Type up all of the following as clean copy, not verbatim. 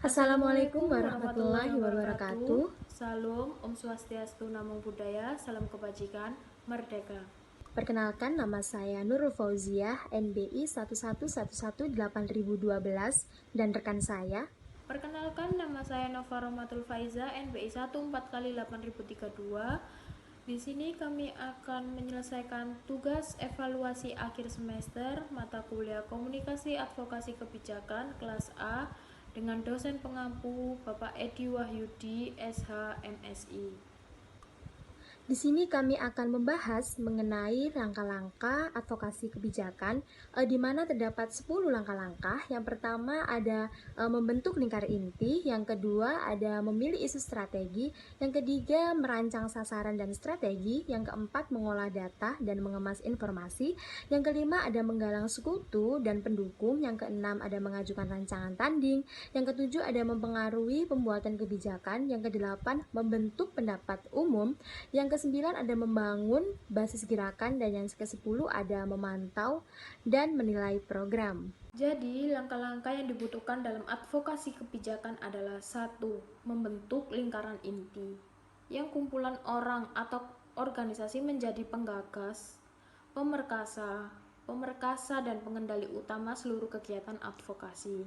Assalamualaikum warahmatullahi wabarakatuh. wabarakatuh. Salam, Om Swastiastu, Namo Buddhaya, salam kebajikan, merdeka. Perkenalkan, nama saya Nurul Fauziah, NBI 11118.012, dan rekan saya. Perkenalkan, nama saya Nova Romatul Faiza, NBI 14 kali 8032. Di sini kami akan menyelesaikan tugas evaluasi akhir semester mata kuliah Komunikasi Advokasi Kebijakan kelas A dengan dosen pengampu Bapak Edi Wahyudi, SH, MSI. Di sini kami akan membahas mengenai langkah-langkah advokasi kebijakan, di mana terdapat 10 langkah-langkah. Yang pertama ada membentuk lingkar inti, yang kedua ada memilih isu strategi, yang ketiga merancang sasaran dan strategi, yang keempat mengolah data dan mengemas informasi, yang kelima ada menggalang sekutu dan pendukung, yang keenam ada mengajukan rancangan tanding, yang ketujuh ada mempengaruhi pembuatan kebijakan, yang kedelapan membentuk pendapat umum, yang ke-9 ada membangun basis gerakan, dan yang ke-10 ada memantau dan menilai program. Jadi, langkah-langkah yang dibutuhkan dalam advokasi kebijakan adalah 1. Membentuk lingkaran inti, yang kumpulan orang atau organisasi menjadi penggagas, pemerkasa, dan pengendali utama seluruh kegiatan advokasi.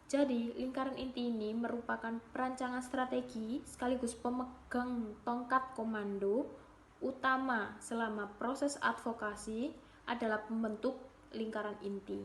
Jadi, lingkaran inti ini merupakan perancangan strategi sekaligus pemegang tongkat komando utama selama proses advokasi adalah pembentuk lingkaran inti.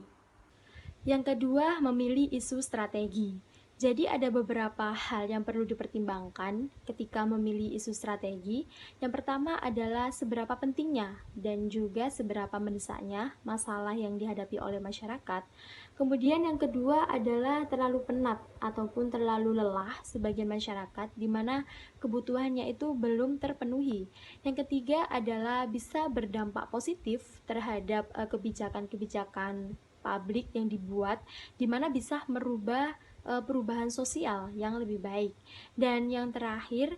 Yang kedua, memilih isu strategi. Jadi ada beberapa hal yang perlu dipertimbangkan ketika memilih isu strategi. Yang pertama adalah seberapa pentingnya dan juga seberapa mendesaknya masalah yang dihadapi oleh masyarakat. Kemudian yang kedua adalah terlalu penat ataupun terlalu lelah sebagian masyarakat di mana kebutuhannya itu belum terpenuhi. Yang ketiga adalah bisa berdampak positif terhadap kebijakan-kebijakan publik yang dibuat, di mana bisa merubah perubahan sosial yang lebih baik. Dan yang terakhir,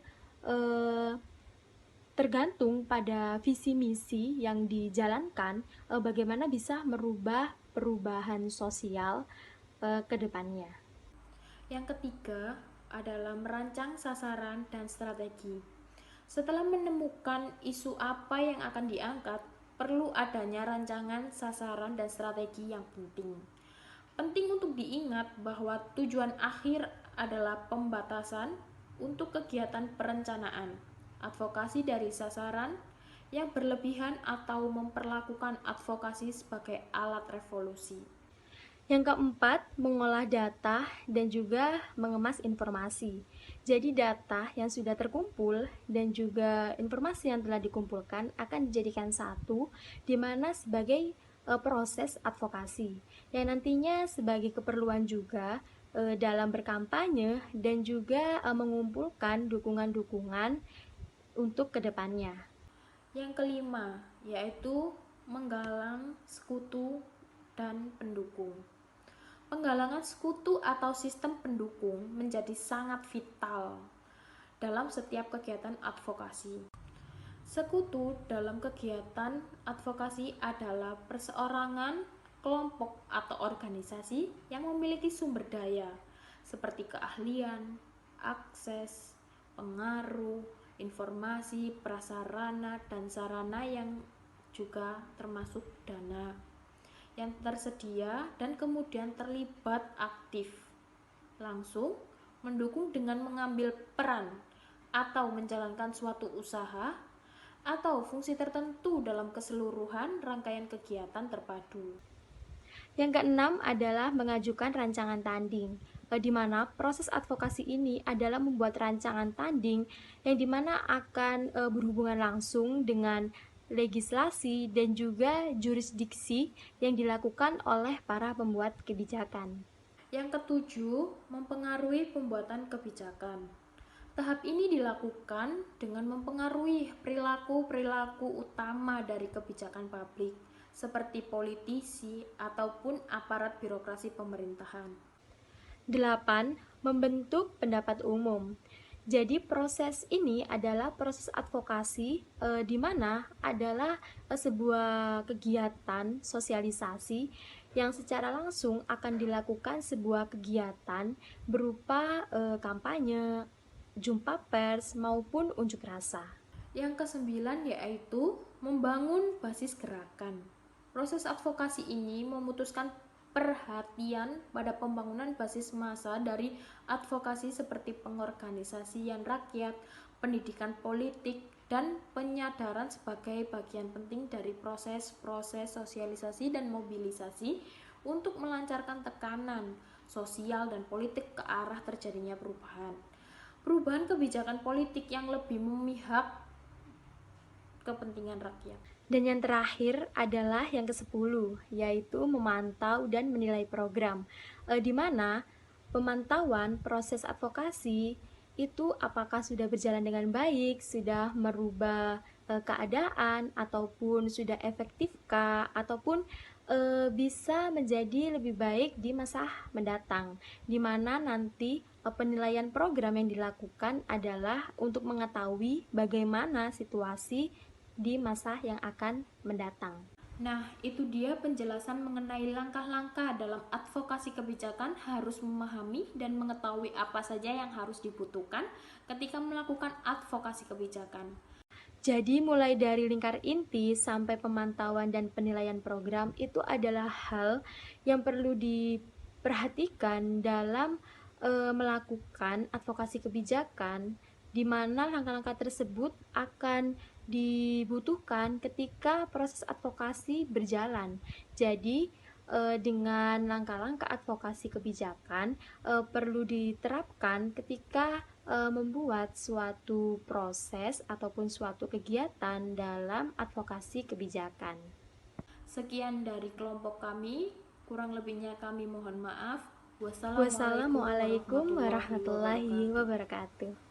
tergantung pada visi misi yang dijalankan, bagaimana bisa merubah perubahan sosial ke depannya. Yang ketiga adalah merancang sasaran dan strategi. Setelah menemukan isu apa yang akan diangkat, perlu adanya rancangan sasaran dan strategi yang penting. Penting untuk diingat bahwa tujuan akhir adalah pembatasan untuk kegiatan perencanaan, advokasi dari sasaran yang berlebihan atau memperlakukan advokasi sebagai alat revolusi. Yang keempat, mengolah data dan juga mengemas informasi. Jadi data yang sudah terkumpul dan juga informasi yang telah dikumpulkan akan dijadikan satu, di mana sebagai proses advokasi yang nantinya sebagai keperluan juga dalam berkampanye dan juga mengumpulkan dukungan-dukungan untuk kedepannya. Yang kelima, yaitu menggalang sekutu dan pendukung. Penggalangan sekutu atau sistem pendukung menjadi sangat vital dalam setiap kegiatan advokasi. Sekutu dalam kegiatan advokasi adalah perseorangan, kelompok, atau organisasi yang memiliki sumber daya seperti keahlian, akses, pengaruh, informasi, prasarana, dan sarana yang juga termasuk dana yang tersedia dan kemudian terlibat aktif, langsung, mendukung dengan mengambil peran atau menjalankan suatu usaha atau fungsi tertentu dalam keseluruhan rangkaian kegiatan terpadu. Yang keenam adalah mengajukan rancangan tanding, di mana proses advokasi ini adalah membuat rancangan tanding yang dimana akan berhubungan langsung dengan legislasi dan juga jurisdiksi yang dilakukan oleh para pembuat kebijakan. Yang ketujuh, mempengaruhi pembuatan kebijakan. Tahap ini dilakukan dengan mempengaruhi perilaku-perilaku utama dari kebijakan publik, seperti politisi ataupun aparat birokrasi pemerintahan. 8. Membentuk pendapat umum. Jadi proses ini adalah proses advokasi di mana adalah sebuah kegiatan sosialisasi yang secara langsung akan dilakukan sebuah kegiatan berupa kampanye, jumpa pers, maupun unjuk rasa. Yang kesembilan yaitu membangun basis gerakan. Proses advokasi ini memutuskan perhatian pada pembangunan basis massa dari advokasi seperti pengorganisasian rakyat, pendidikan politik, dan penyadaran sebagai bagian penting dari proses-proses sosialisasi dan mobilisasi untuk melancarkan tekanan sosial dan politik ke arah terjadinya perubahan. Perubahan kebijakan politik yang lebih memihak kepentingan rakyat. Dan yang terakhir adalah yang ke-10, yaitu memantau dan menilai program, di mana pemantauan proses advokasi itu apakah sudah berjalan dengan baik, sudah merubah keadaan, ataupun sudah efektifkah, ataupun bisa menjadi lebih baik di masa mendatang, di mana nanti penilaian program yang dilakukan adalah untuk mengetahui bagaimana situasi di masa yang akan mendatang. Nah, itu dia penjelasan mengenai langkah-langkah dalam advokasi kebijakan. Harus memahami dan mengetahui apa saja yang harus dibutuhkan ketika melakukan advokasi kebijakan. Jadi mulai dari lingkar inti sampai pemantauan dan penilaian program itu adalah hal yang perlu diperhatikan dalam melakukan advokasi kebijakan, di mana langkah-langkah tersebut akan dibutuhkan ketika proses advokasi berjalan. Jadi dengan langkah-langkah advokasi kebijakan perlu diterapkan ketika membuat suatu proses ataupun suatu kegiatan dalam advokasi kebijakan. Sekian dari kelompok kami, kurang lebihnya kami mohon maaf. Wassalamualaikum warahmatullahi wabarakatuh.